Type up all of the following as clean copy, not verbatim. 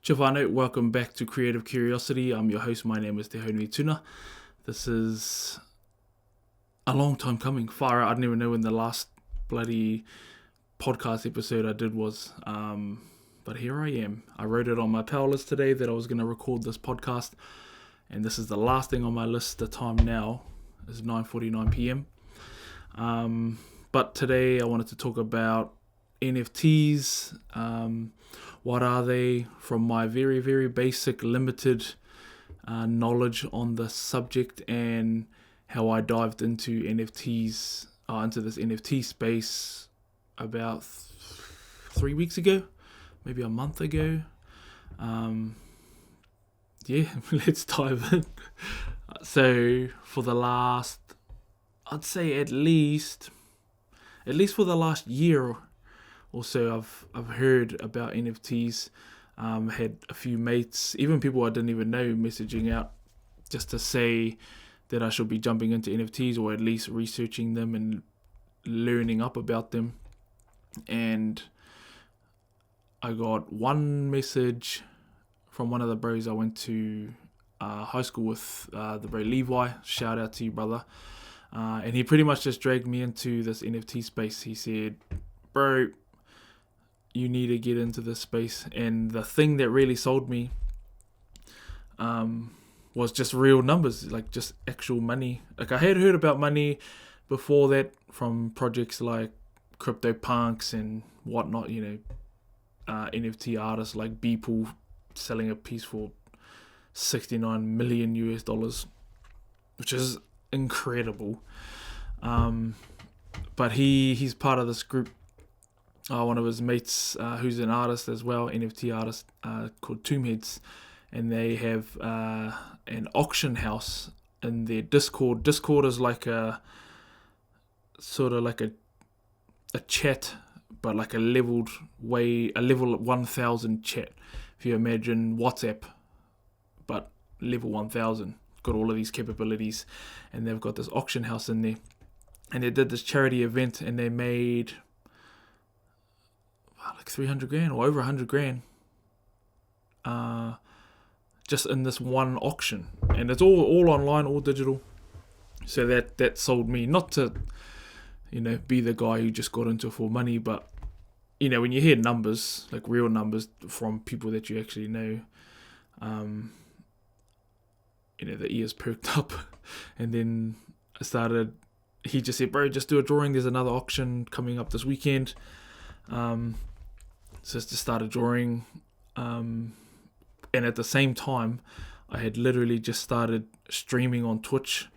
Giovanni, welcome back to Creative Curiosity. I'm your host. My name is Te Haunui Tuna. This is a long time coming. Far out. I didn't even know when the last bloody podcast episode I did was. But here I am. I wrote it on my power list today that I was going to record this podcast. And this is the last thing on my list. The time now is 9:49 p.m. But today I wanted to talk about NFTs. What are they? From my very, very basic, limited knowledge on the subject and how I dived into NFTs, into this NFT space about 3 weeks ago, maybe a month ago. Let's dive in. So for the last, I'd say at least for the last year or so, I've heard about NFTs. Had a few mates, even people I didn't even know, messaging out just to say that I should be jumping into NFTs or at least researching them and learning up about them. And I got one message from one of the bros I went to high school with, the bro Levi. Shout out to you, brother. And he pretty much just dragged me into this NFT space. He said, bro, you need to get into this space. And the thing that really sold me was just real numbers, like just actual money. Like I had heard about money before that from projects like CryptoPunks and whatnot, NFT artists like Beeple selling a piece for $69 million US, which is incredible. But he's part of this group. One of his mates, who's an artist as well, NFT artist, called Tombheads, and they have an auction house in their Discord. Discord is like a sort of like a chat, but like a level 1000 chat. If you imagine WhatsApp, but level 1000, got all of these capabilities, and they've got this auction house in there, and they did this charity event, and they made like 300 grand or over 100 grand just in this one auction, and it's all online, all digital. So that sold me, not to be the guy who just got into it for money, but when you hear numbers, like real numbers from people that you actually know, the ears perked up. And then he just said, bro, just do a drawing, there's another auction coming up this weekend. So just started drawing, and at the same time, I had literally just started streaming on Twitch,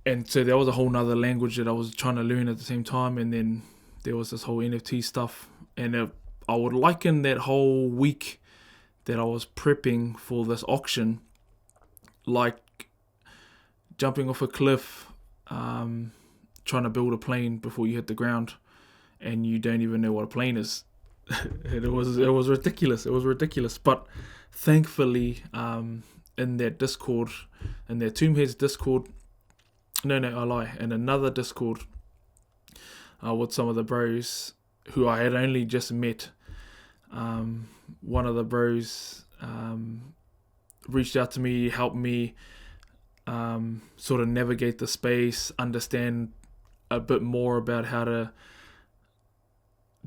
and so there was a whole nother language that I was trying to learn at the same time, and then there was this whole NFT stuff, and I would liken that whole week that I was prepping for this auction like jumping off a cliff, trying to build a plane before you hit the ground, and you don't even know what a plane is. It was ridiculous. But thankfully, in that Discord, in their Tombheads Discord, I lie, in another Discord, with some of the bros who I had only just met, one of the bros reached out to me, helped me sort of navigate the space, understand a bit more about how to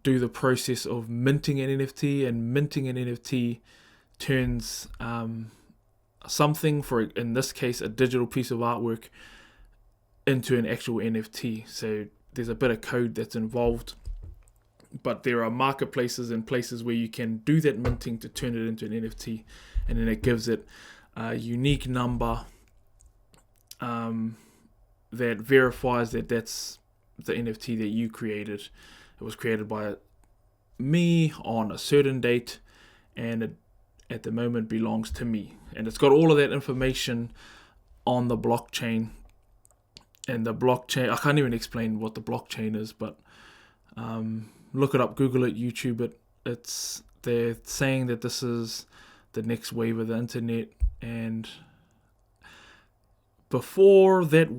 do the process of minting an NFT, and minting an NFT turns something, for in this case a digital piece of artwork, into an actual NFT. So there's a bit of code that's involved, but there are marketplaces and places where you can do that minting to turn it into an NFT, and then it gives it a unique number that verifies that that's the NFT that you created. It was created by me on a certain date, and it at the moment belongs to me. And it's got all of that information on the blockchain. And the blockchain, I can't even explain what the blockchain is, but look it up, Google it, YouTube it. They're saying that this is the next wave of the internet. And before that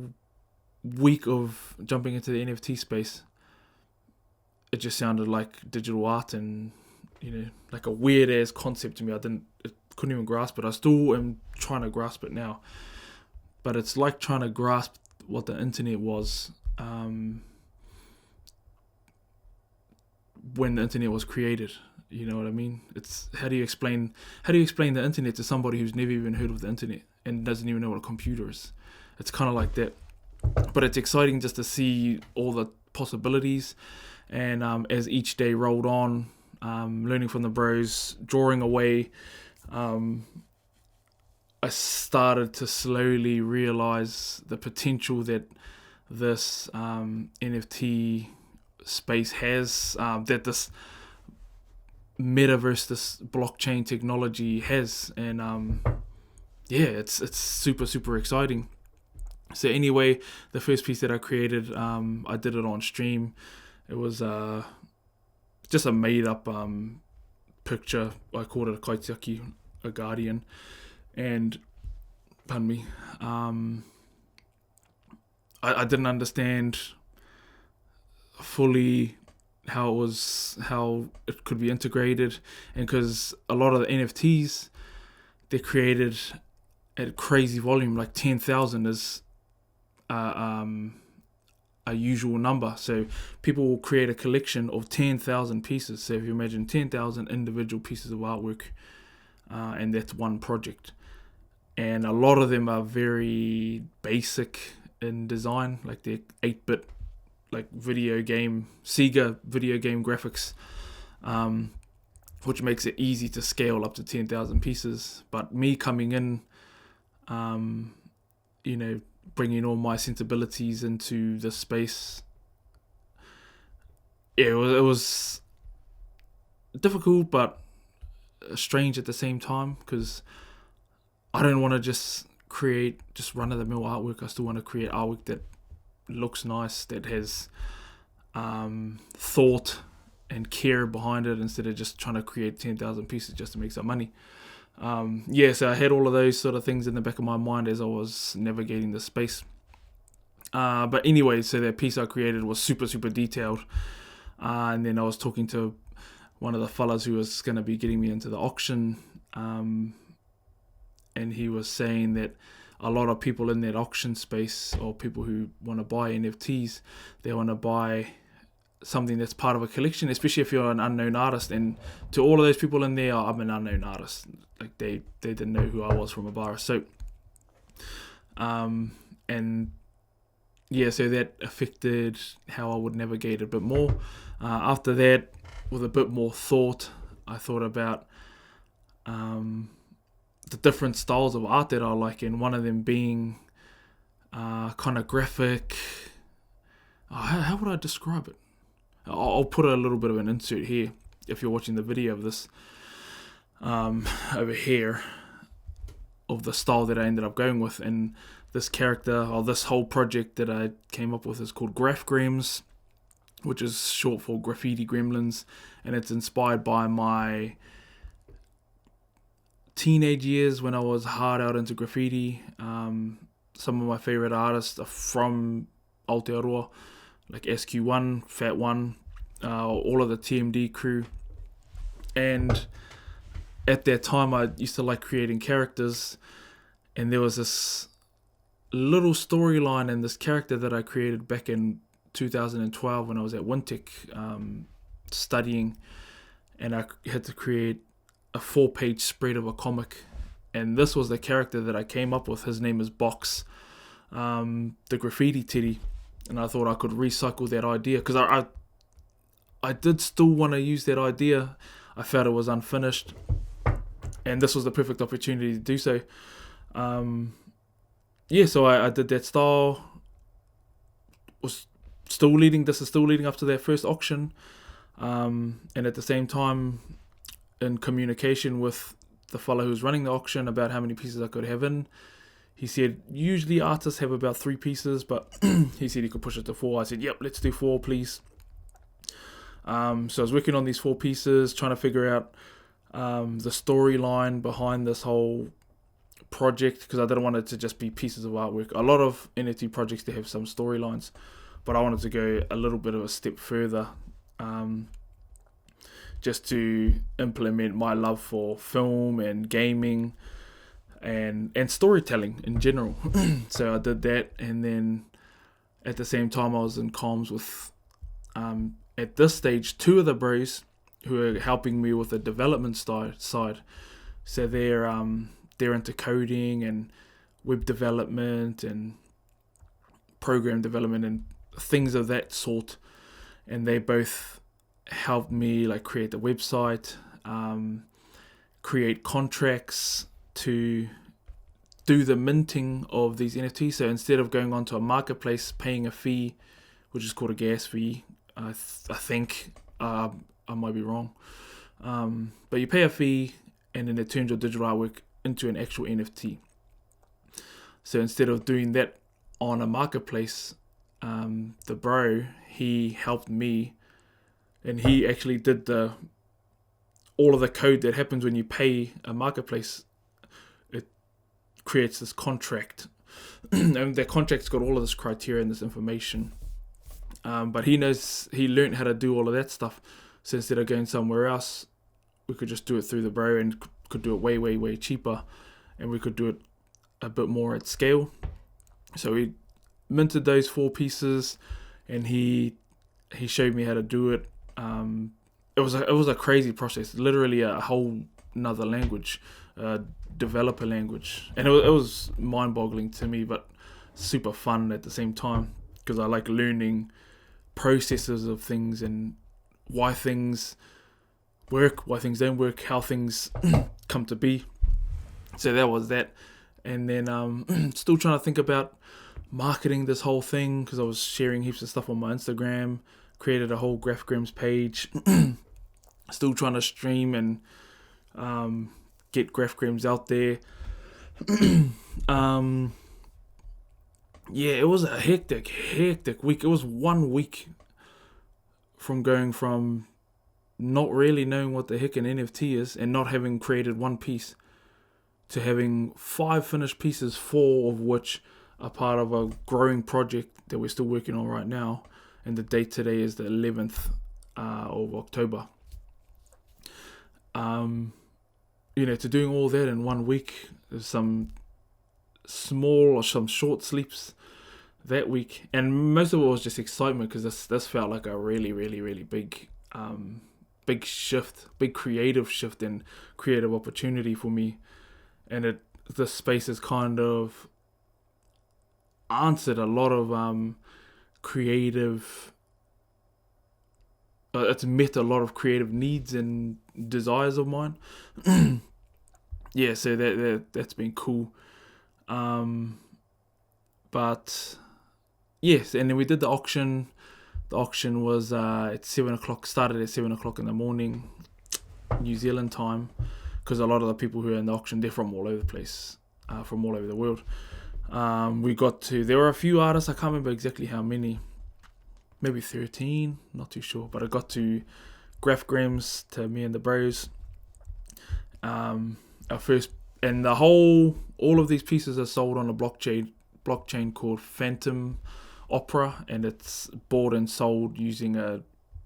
week of jumping into the NFT space, it just sounded like digital art and like a weird ass concept to me. Couldn't even grasp it. I still am trying to grasp it now, but it's like trying to grasp what the internet was when the internet was created. You know what I mean? It's how do you explain the internet to somebody who's never even heard of the internet and doesn't even know what a computer is? It's kind of like that. But it's exciting just to see all the possibilities, and as each day rolled on, learning from the bros, drawing away, I started to slowly realize the potential that this NFT space has, that this metaverse, this blockchain technology has, and it's super, super exciting. So anyway, the first piece that I created, I did it on stream. It was just a made up picture. I called it a kaitiaki, a guardian, and pardon me, I didn't understand fully how it could be integrated, and because a lot of the NFTs, they're created at crazy volume, like 10,000 is a usual number. So people will create a collection of 10,000 pieces. So if you imagine 10,000 individual pieces of artwork, and that's one project, and a lot of them are very basic in design, like they're 8-bit, like Sega video game graphics, which makes it easy to scale up to 10,000 pieces. But me coming in, bringing all my sensibilities into the space, it was difficult but strange at the same time, because I don't want to just create just run-of-the-mill artwork. I still want to create artwork that looks nice, that has thought and care behind it, instead of just trying to create 10,000 pieces just to make some money. So I had all of those sort of things in the back of my mind as I was navigating the space. But anyway, so that piece I created was super, super detailed. And then I was talking to one of the fellas who was going to be getting me into the auction. And he was saying that a lot of people in that auction space, or people who want to buy NFTs, they want to buy something that's part of a collection, especially if you're an unknown artist. And to all of those people in there, I'm an unknown artist. Like they didn't know who I was from Abara. So, so that affected how I would navigate a bit more. After that, with a bit more thought, I thought about the different styles of art that I like, and one of them being kind of graphic. How would I describe it? I'll put a little bit of an insert here if you're watching the video of this, over here, of the style that I ended up going with. And this character, or this whole project that I came up with, is called Graph Gremms, which is short for Graffiti Gremlins, and it's inspired by my teenage years when I was hard out into graffiti. Some of my favorite artists are from Aotearoa, like SQ1, Fat One, all of the TMD crew. And at that time, I used to like creating characters, and there was this little storyline in this character that I created back in 2012 when I was at Wintec studying, and I had to create a 4-page spread of a comic, and this was the character that I came up with. His name is Box, the graffiti teddy, and I thought I could recycle that idea, because I did still want to use that idea. I felt it was unfinished, and this was the perfect opportunity to do so. So I did that style. This is still leading up to their first auction, and at the same time, in communication with the fellow who's running the auction about how many pieces I could have in. He said usually artists have about 3 pieces, but he said he could push it to 4. I said, yep, let's do 4, please. So I was working on these 4 pieces, trying to figure out the storyline behind this whole project, because I didn't want it to just be pieces of artwork. A lot of NFT projects, they have some storylines, but I wanted to go a little bit of a step further. just to implement my love for film and gaming and storytelling in general. So I did that, and then at the same time I was in comms with at this stage 2 of the bros who are helping me with the development side. So they're into coding and web development and program development and things of that sort, and they both helped me like create the website, create contracts to do the minting of these NFTs. So instead of going onto a marketplace, paying a fee, which is called a gas fee, I think, I might be wrong, but you pay a fee and then it turns your digital artwork into an actual NFT. So instead of doing that on a marketplace, the bro, he helped me, and he actually did all of the code that happens when you pay a marketplace. It creates this contract, and the contract's got all of this criteria and this information. But he learned how to do all of that stuff. So instead of going somewhere else, we could just do it through the bro and could do it way, way, way cheaper, and we could do it a bit more at scale. So we minted those 4 pieces, and he showed me how to do it. It was a crazy process, literally a whole another language, developer language, and it was mind-boggling to me, but super fun at the same time, because I like learning processes of things and why things work, why things don't work, how things come to be. So that was that. And then still trying to think about marketing this whole thing, because I was sharing heaps of stuff on my Instagram, created a whole Graphigrams page, still trying to stream and get Graphigrams out there. Yeah, it was a hectic week. It was 1 week from going from not really knowing what the heck an NFT is and not having created one piece to having 5 finished pieces, 4 of which are part of a growing project that we're still working on right now. And the date today is the 11th of October. To doing all that in 1 week, there's some small or some short sleeps that week, and most of it was just excitement, because this felt like a really, really, really big shift, big creative shift and creative opportunity for me. And this space has kind of answered a lot of creative. It's met a lot of creative needs and desires of mine. Yeah, so that's been cool. But yes, and then we did the auction. The auction was at 7 o'clock. Started at 7 o'clock in the morning, New Zealand time, because a lot of the people who are in the auction, they're from all over the place, from all over the world. There were a few artists, I can't remember exactly how many, maybe 13, not too sure, but I got to Graphigrams, to me and the bros. Our first, and all of these pieces are sold on a blockchain called Phantom Opera, and it's bought and sold using a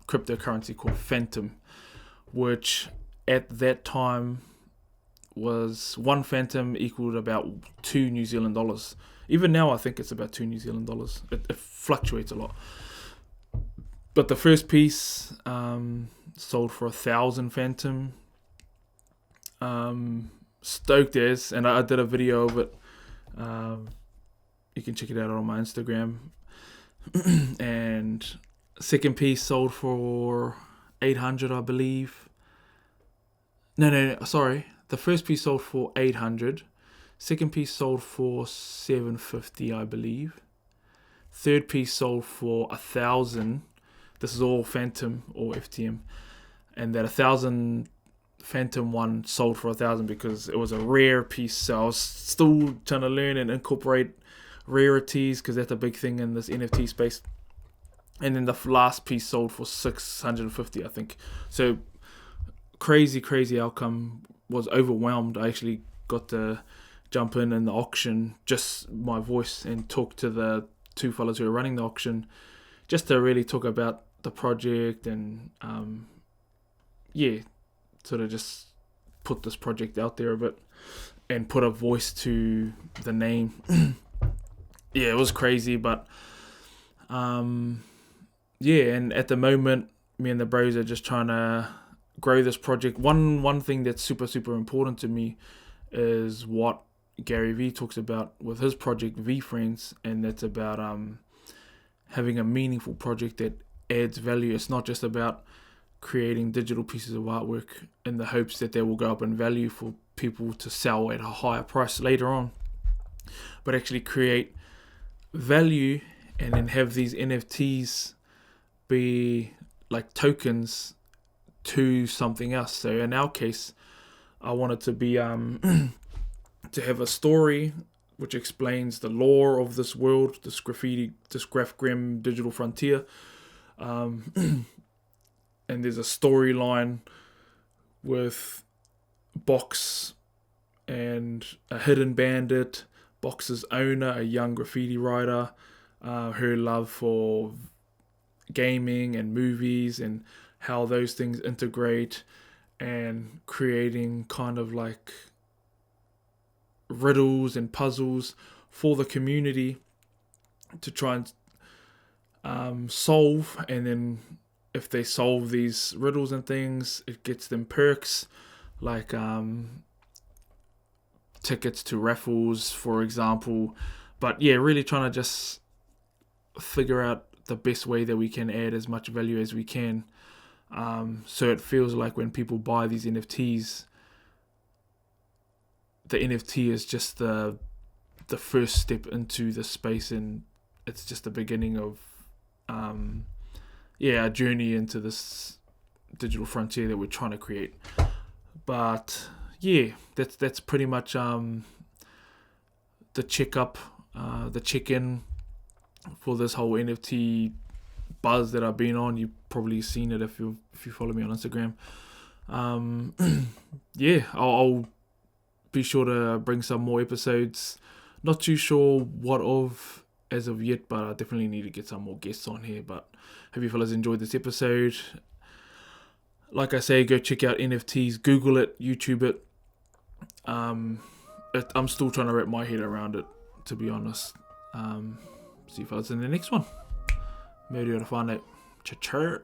cryptocurrency called Phantom, which at that time was 1 Phantom equaled about 2 New Zealand dollars. Even now I think it's about 2 New Zealand dollars. It fluctuates a lot. But the first piece sold for 1,000 Phantom. Stoked as, and I did a video of it. You can check it out on my Instagram. And second piece sold for 800, I believe. No, sorry. The first piece sold for 800. Second piece sold for 750, I believe. Third piece sold for 1,000. This is all Phantom or FTM. And that 1,000 Phantom one sold for 1,000 because it was a rare piece. So I was still trying to learn and incorporate rarities, because that's a big thing in this NFT space. And then the last piece sold for 650, I think. So crazy outcome. Was overwhelmed. I actually got to jump in the auction, just my voice, and talk to the 2 fellas who are running the auction, just to really talk about the project and yeah, sort of just put this project out there a bit and put a voice to the name. Yeah, it was crazy, but yeah, and at the moment, me and the bros are just trying to grow this project. One thing that's super important to me is what Gary Vee talks about with his project V Friends, and that's about having a meaningful project that adds value. It's not just about creating digital pieces of artwork in the hopes that they will go up in value for people to sell at a higher price later on, but actually create value and then have these NFTs be like tokens to something else. So in our case, I want it to be to have a story which explains the lore of this world, this graph grim digital frontier. And there's a storyline with Box and a hidden bandit, Box's owner, a young graffiti writer, her love for gaming and movies and how those things integrate, and creating kind of like riddles and puzzles for the community to try and solve. And then if they solve these riddles and things, it gets them perks like tickets to raffles, for example. But yeah, really trying to just figure out the best way that we can add as much value as we can. So it feels like when people buy these NFTs, the NFT is just the first step into the space, and it's just the beginning of a journey into this digital frontier that we're trying to create. But yeah, that's pretty much the check-in for this whole NFT buzz that I've been on. You've probably seen it if you follow me on Instagram. I'll be sure to bring some more episodes. Not too sure what of as of yet, but I definitely need to get some more guests on here. But hope you fellas enjoyed this episode. Like I say, go check out NFTs, Google it, YouTube it. I'm still trying to wrap my head around it, to be honest. See you fellas in the next one. Maybe you'll find out. Cha-cha.